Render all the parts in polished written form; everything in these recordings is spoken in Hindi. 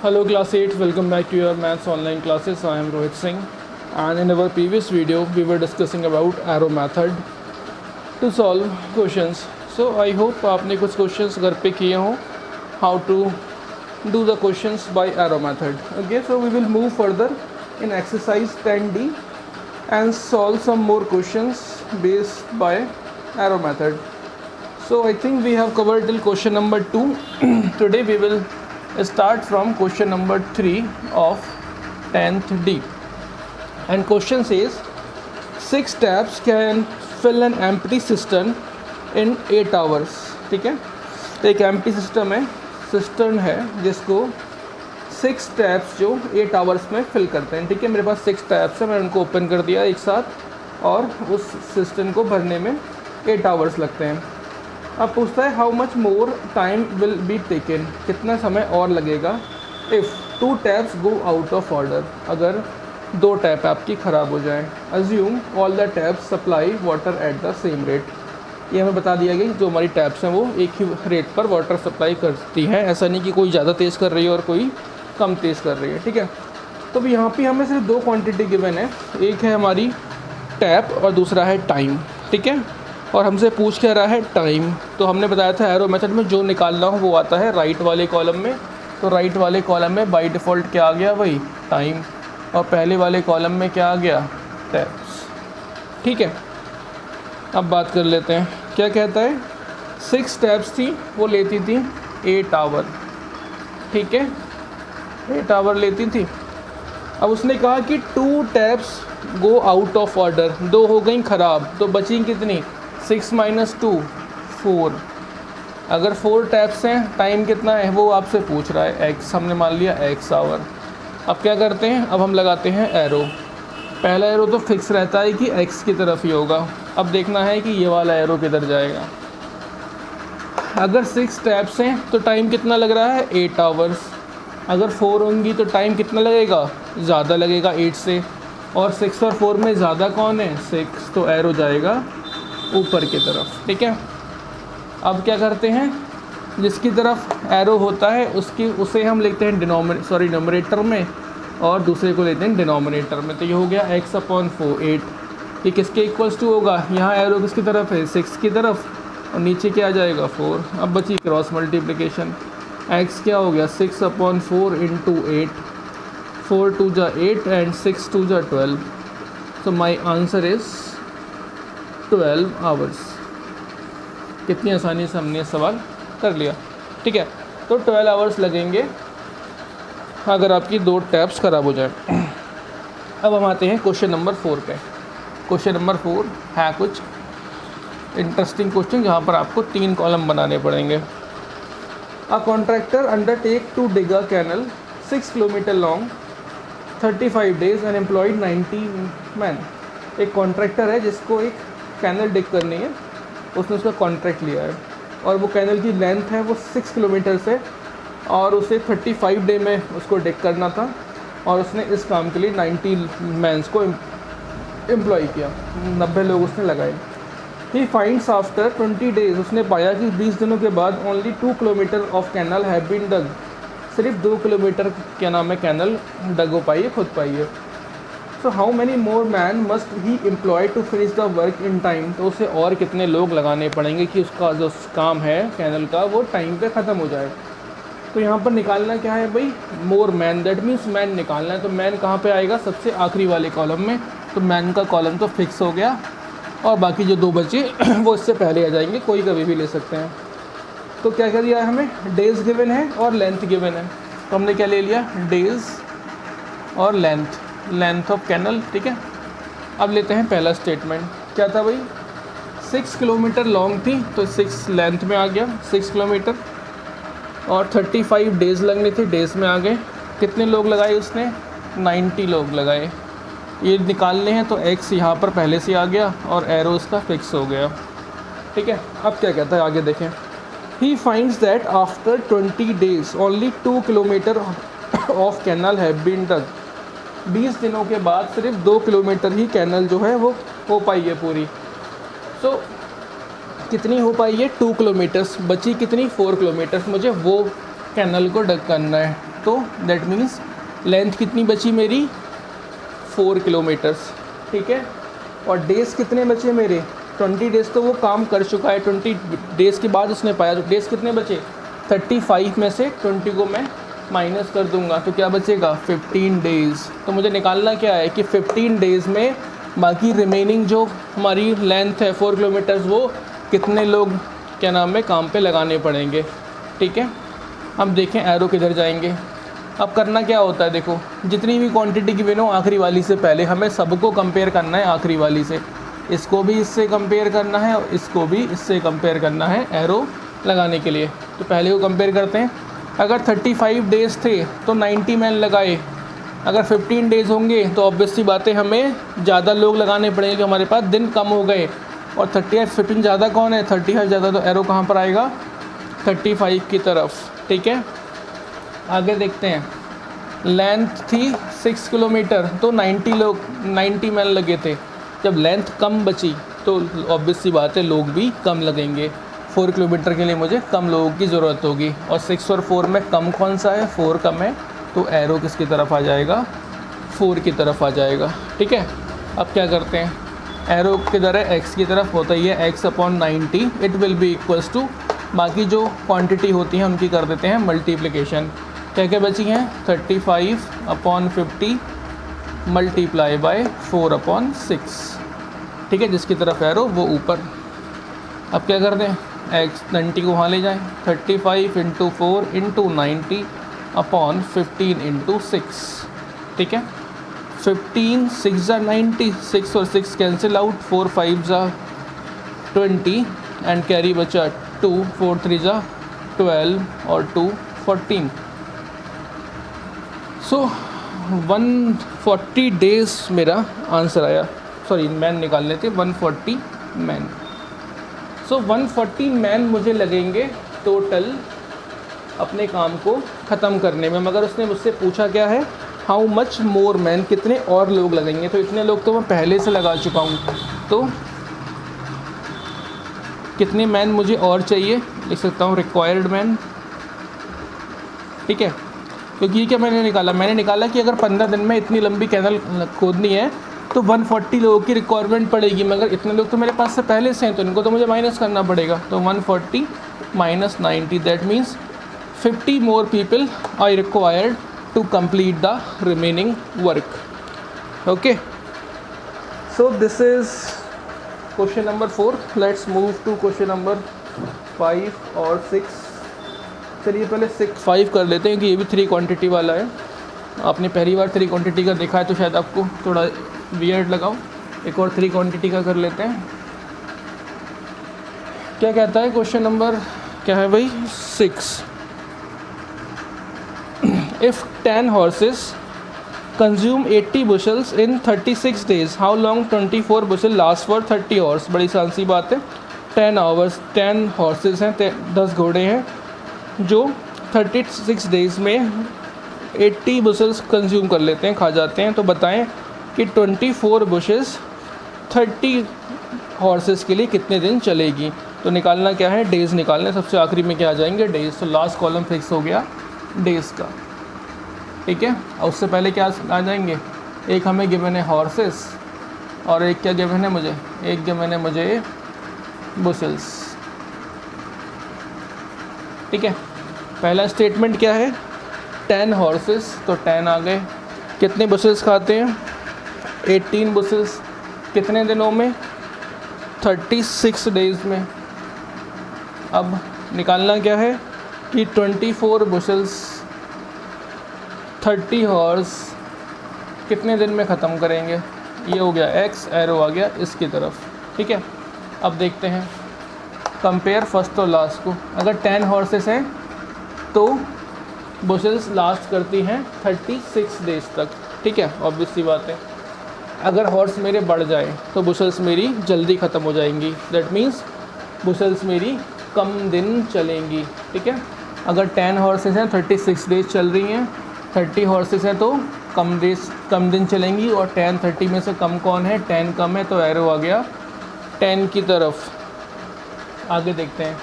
Hello class 8, welcome back to your maths online classes. I am Rohit Singh, and in our previous video we were discussing about arrow method to solve questions. So I hope आपने कुछ questions घर पे किए हों how to do the questions by arrow method. Okay, so we will move further in exercise 10D and solve some more questions based by arrow method. So I think we have covered till question number 2. Today we will start from question number 3 of 10th D, and question says 6 taps can fill an empty cistern in 8 hours. ठीक है, एक empty सिस्टम है, सिस्टर्न है जिसको 6 टैप्स जो 8 आवर्स में फिल करते हैं. ठीक है, मेरे पास 6 टैप्स है, मैंने उनको ओपन कर दिया एक साथ और उस सिस्टर्न को भरने में 8 आवर्स लगते हैं. अब पूछता है how much more time will be taken, कितना समय और लगेगा if 2 taps go out of order, अगर 2 टैप आपकी ख़राब हो जाए. Assume all the taps supply water at the same rate. ये हमें बता दिया गया जो हमारी टैप्स हैं वो एक ही रेट पर वाटर सप्लाई करती हैं. ऐसा नहीं कि कोई ज़्यादा तेज़ कर रही है और कोई कम तेज़ कर रही है. ठीक है, तो अब यहाँ पे हमें सिर्फ 2 क्वांटिटी गिवन है, एक है हमारी टैप और दूसरा है टाइम. ठीक है, और हमसे पूछ क्या रहा है टाइम. तो हमने बताया था एरो मेथड में जो निकालना हो वो आता है राइट वाले कॉलम में. तो राइट वाले कॉलम में बाय डिफ़ॉल्ट क्या आ गया, वही टाइम, और पहले वाले कॉलम में क्या आ गया, टैप्स. ठीक है, अब बात कर लेते हैं क्या कहता है. 6 टैप्स थी, वो लेती थी 8 आवर. ठीक है, 8 आवर लेती थी. अब उसने कहा कि 2 taps go out of order, 2 हो गई ख़राब, तो बची कितनी, 6 - 2 4. अगर 4 टैप्स हैं, टाइम कितना है वो आपसे पूछ रहा है, x हमने मान लिया x आवर. अब क्या करते हैं, अब हम लगाते हैं एरो. पहला एरो तो फिक्स रहता है कि x की तरफ ही होगा. अब देखना है कि ये वाला एरो किधर जाएगा. अगर 6 टैप्स हैं तो टाइम कितना लग रहा है, 8 आवर्स. अगर 4 होंगी तो टाइम कितना लगेगा, ज़्यादा लगेगा 8 से, और 6 और 4 में ज़्यादा कौन है, 6. तो एरो जाएगा ऊपर की तरफ. ठीक है, अब क्या करते हैं, जिसकी तरफ एरो होता है उसे हम लिखते हैं न्यूमरेटर में, और दूसरे को लेते हैं डिनोमिनेटर में. तो ये हो गया x/4 8. ये किसके इक्वल्स टू होगा, यहाँ एरो किसकी तरफ है, 6 की तरफ, और नीचे क्या आ जाएगा 4. अब बची क्रॉस मल्टीप्लिकेशन. x क्या हो गया, 6/4 × 8, 4 × 2 = 8 and 6 × 2 = 12. So my answer is 12 hours. कितनी आसानी से हमने सवाल कर लिया. ठीक है, तो 12 आवर्स लगेंगे अगर आपकी 2 टैप्स ख़राब हो जाए. अब हम आते हैं क्वेश्चन नंबर 4 पे. क्वेश्चन नंबर 4 है कुछ इंटरेस्टिंग क्वेश्चन जहाँ पर आपको 3 कॉलम बनाने पड़ेंगे. A contractor undertake to dig a canal 6 kilometre long 35 days and employed 90 man. एक कॉन्ट्रैक्टर है जिसको एक कैनल डिग करनी है, उसने उसका कॉन्ट्रैक्ट लिया है, और वो कैनल की लेंथ है वो 6 किलोमीटर से, और उसे 35 डे में उसको डिग करना था, और उसने इस काम के लिए 90 मैंस को एम्प्लॉय किया, 90 लोग उसने लगाए. ही फाइंड्स आफ्टर 20 डेज, उसने पाया कि 20 दिनों के बाद only 2 kilometre of canal have been dug, सिर्फ 2 किलोमीटर क्या नाम है कैनल डग हो पाई है, खुद पाई है. So how many more man must he employ to finish the work in time. तो उसे और कितने लोग लगाने पड़ेंगे कि उसका जो काम है कैनल का वो टाइम पे ख़त्म हो जाए. तो यहाँ पर निकालना क्या है भाई, more man, that means man निकालना है. तो मैन कहाँ पे आएगा, सबसे आखिरी वाले कॉलम में. तो मैन का कॉलम तो फिक्स हो गया, और बाकी जो 2 बचे वो इससे पहले आ जाएंगे, कोई कभी भी ले सकते हैं. तो क्या क्या दिया है हमें, डेज़ गिवन है और लेंथ गिवन है. तो हमने क्या ले लिया, डेज़ और लेंथ ऑफ कैनल. ठीक है, अब लेते हैं पहला स्टेटमेंट. क्या था भाई, 6 किलोमीटर लॉन्ग थी तो 6 लेंथ में आ गया 6 किलोमीटर, और 35 डेज़ लगने थे, डेज़ में आ गए. कितने लोग लगाए उसने, 90 लोग लगाए. ये निकालने हैं तो x यहाँ पर पहले से आ गया और एरो इसका फिक्स हो गया. ठीक है, अब क्या कहता है आगे देखें. He finds that after 20 days only 2 kilometre of canal have been dug. 20 दिनों के बाद सिर्फ 2 किलोमीटर ही कैनल जो है वो हो पाई है पूरी. सो कितनी हो पाई है, 2 किलोमीटर्स. बची कितनी, 4 किलोमीटर्स. मुझे वो कैनल को डग करना है. तो दैट मीन्स लेंथ कितनी बची मेरी 4 किलोमीटर्स, ठीक है। और डेज़ कितने बचे मेरे 20 डेज़, तो वो काम कर चुका है। 20 डेज़ के बाद उसने पाया, तो डेज़ कितने बचे 35 में से 20 को मैं माइनस कर दूंगा, तो क्या बचेगा 15 डेज़। तो मुझे निकालना क्या है कि 15 डेज़ में बाकी रिमेनिंग जो हमारी लेंथ है 4 किलोमीटर्स, वो कितने लोग क्या नाम है काम पे लगाने पड़ेंगे, ठीक है। अब देखें एरो किधर जाएंगे। अब करना क्या होता है, देखो जितनी भी क्वांटिटी गिवन हो आखिरी वाली से पहले हमें सबको कंपेयर करना है आखिरी वाली से। इसको भी इससे कंपेयर करना है और इसको भी इससे कंपेयर करना है एरो लगाने के लिए। तो पहले को कंपेयर करते हैं। अगर 35 डेज़ थे तो 90 मैन लगाए। अगर 15 डेज़ होंगे तो ऑब्वियस सी बात है हमें ज़्यादा लोग लगाने पड़ेंगे, कि हमारे पास दिन कम हो गए। और 35 15 ज़्यादा कौन है 35 ज़्यादा, तो एरो कहाँ पर आएगा 35 की तरफ, ठीक है। आगे देखते हैं। लेंथ थी 6 किलोमीटर तो 90 मैन लगे थे। जब लेंथ कम बची तो ऑब्वियस सी बात है लोग भी कम लगेंगे। 4 किलोमीटर के लिए मुझे कम लोगों की ज़रूरत होगी। और 6 और 4 में कम कौन सा है 4 कम है, तो एरो किसकी तरफ आ जाएगा 4 की तरफ आ जाएगा, ठीक है। अब क्या करते हैं, एरो किधर है x की तरफ, होता ही है x/90। It will be equals to बाकी जो क्वांटिटी होती हैं उनकी कर देते हैं मल्टीप्लिकेशन। क्या क्या बची हैं 35/50 मल्टीप्लाई बाय 4/6, ठीक है। जिसकी तरफ एरो वो ऊपर। अब क्या कर दें x 90 को वहाँ ले जाएं, 35 × 4 × 90/15 × 6, ठीक है। 15 6 × 90, 6 और 6 कैंसिल आउट, 4 5 × 20 एंड कैरी बचा 2, 4 3 × 12 और 2 14। सो 140 डेज़ मेरा आंसर आया। सॉरी मैन निकालने थे 140 मैन। सो 140 मैन मुझे लगेंगे टोटल अपने काम को ख़त्म करने में। मगर उसने मुझसे पूछा क्या है हाउ मच मोर मैन, कितने और लोग लगेंगे। तो इतने लोग तो मैं पहले से लगा चुका हूँ, तो कितने मैन मुझे और चाहिए लिख सकता हूँ रिक्वायर्ड मैन, ठीक है। क्योंकि ये क्या मैंने निकाला कि अगर 15 दिन में इतनी लंबी कैनल खोदनी है तो 140 लोगों की रिक्वायरमेंट पड़ेगी। मगर इतने लोग तो मेरे पास से पहले से हैं, तो इनको तो मुझे माइनस करना पड़ेगा। तो 140 - 90 that means 50 more people I required to complete the remaining work. Okay, so this is question number 4। Let's move to question number 5 और 6। चलिए पहले 5 कर लेते हैं कि ये भी 3 क्वांटिटी वाला है। आपने पहली बार 3 क्वांटिटी का देखा है तो शायद आपको थोड़ा वियर्ड लगाओ। एक और 3 क्वांटिटी का कर लेते हैं। क्या कहता है क्वेश्चन नंबर क्या है भाई 6। If 10 horses consume 80 bushels in 36 days, how long 24 bushel last for 30 hours. बड़ी आसान सी बात है। 10 आवर्स, 10 हॉर्सेस हैं, 10 घोड़े हैं जो 36 डेज़ में 80 बुशल्स कंज्यूम कर लेते हैं, खा जाते हैं। तो बताएं कि 24 बुशेस 30 हॉर्सेस के लिए कितने दिन चलेगी। तो निकालना क्या है डेज़ निकालने। सबसे आखिरी में क्या आ जाएंगे डेज़। तो लास्ट कॉलम फिक्स हो गया डेज़ का, ठीक है। और उससे पहले क्या आ जाएंगे, एक हमें गिवन है हॉर्सेस और एक क्या गिवन है मुझे, एक गिवन है मुझे बुशल्स, ठीक है। पहला स्टेटमेंट क्या है 10 हॉर्सेस, तो 10 आ गए। कितने बुशल्स खाते हैं 18 बुशल्स, कितने दिनों में 36 डेज़ में। अब निकालना क्या है कि 24 बुशल्स 30 हॉर्स कितने दिन में ख़त्म करेंगे। ये हो गया एक्स, एरो आ गया इसकी तरफ, ठीक है। अब देखते हैं कंपेयर फर्स्ट और लास्ट को। अगर 10 हॉर्सेस हैं तो बुशल्स लास्ट करती हैं 36 डेज़ तक, ठीक है। ऑब्वियस सी बात है। अगर हॉर्स मेरे बढ़ जाए तो बुशल्स मेरी जल्दी ख़त्म हो जाएंगी। दैट मीन्स बुशल्स मेरी कम दिन चलेंगी, ठीक है। अगर 10 हॉर्सेस हैं 36 डेज़ चल रही हैं, 30 हॉर्सेस हैं तो कम दिन चलेंगी। और 10 30 में से कम कौन है 10 कम है, तो एरो आ गया 10 की तरफ। आगे देखते हैं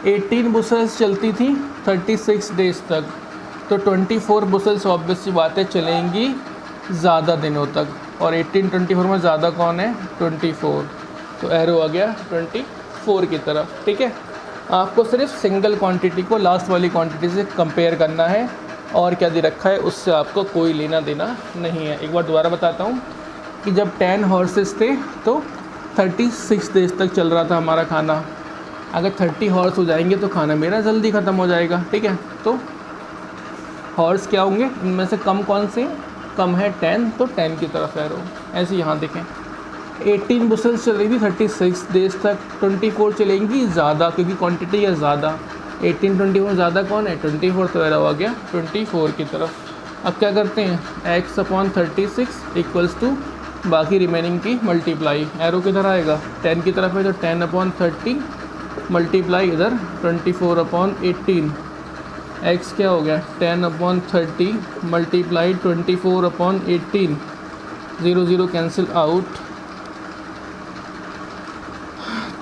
18 बुशल्स चलती थी 36 डेज़ तक, तो 24 बुशल्स ऑब्वियस सी बात है चलेंगी ज़्यादा दिनों तक, और 18 24 में ज़्यादा कौन है? 24, तो एरो आ गया 24 की तरफ। ठीक है, आपको सिर्फ सिंगल क्वांटिटी को लास्ट वाली क्वांटिटी से कंपेयर करना है, और क्या दे रखा है उससे आपको कोई लेना देना नहीं है। एक बार दोबारा बताता हूँ कि जब 10 हॉर्सेस थे तो 36 डेज़ तक चल रहा था हमारा खाना। अगर 30 हॉर्स हो जाएंगे तो खाना मेरा जल्दी ख़त्म हो जाएगा। ठीक है, तो हॉर्स क्या होंगे इनमें से? कम कौन से? कम है 10, तो 10 की तरफ एरो। ऐसे यहाँ देखें 18 बुशल्स चल रही थी 36 डेज़ तक, 24 चलेंगी ज़्यादा क्योंकि क्वांटिटी है ज़्यादा। 18 24 ज़्यादा कौन है? 24, तो एरो आ गया 24 की तरफ। अब क्या करते हैं? x/36 इक्वल्स टू बाकी रिमेनिंग की मल्टीप्लाई। एरो किधर आएगा? 10 की तरफ है, तो 10/30 मल्टीप्लाई इधर 24/18। x क्या हो गया? 10/30 मल्टीप्लाई 24/18। 0 0 कैंसिल आउट,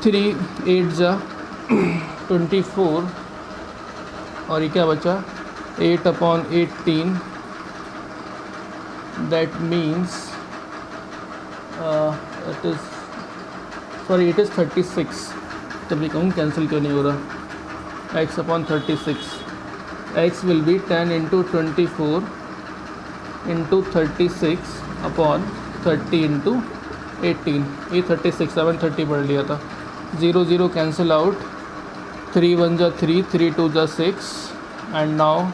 3 8 जा 24, और ये क्या बचा? 8/18। That means it is 36। तभी कहूँ कैंसिल क्यों नहीं हो रहा? x/36, x will be 10 × 24 × 36/30 × 18। ये 36 730 पढ़ लिया था। 0 0 कैंसिल आउट, 3 1 जा 3, 3 2 जा 6, एंड नाउ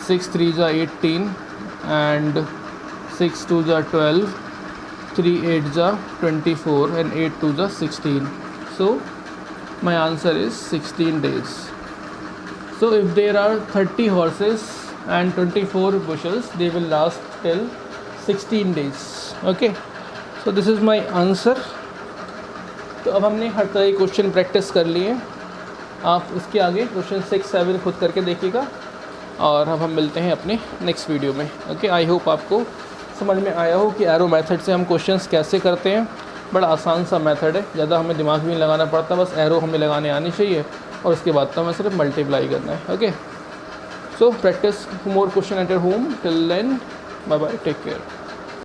6 3 जा 18, एंड 6 2 जा 12, 3 8 जा 24, and 8 2 जा 16. So my answer is 16 days. So if there are 30 horses and 24 bushels, they will last till 16 days. Okay, so this is my answer. तो अब हमने हर तरह के क्वेश्चन प्रैक्टिस कर लिए। आप इसके आगे क्वेश्चन 6 7 खुद करके देखिएगा, और अब हम मिलते हैं अपने नेक्स्ट वीडियो में। ओके, आई होप आपको समझ में आया हो कि एरो मेथड से हम क्वेश्चंस कैसे करते हैं। बड़ा आसान सा मेथड है, ज़्यादा हमें दिमाग भी नहीं लगाना पड़ता, बस एरो हमें लगाने आनी चाहिए, और उसके बाद तो हमें सिर्फ मल्टीप्लाई करना है। Okay, so practice more question at your home. Till then, bye bye, take care.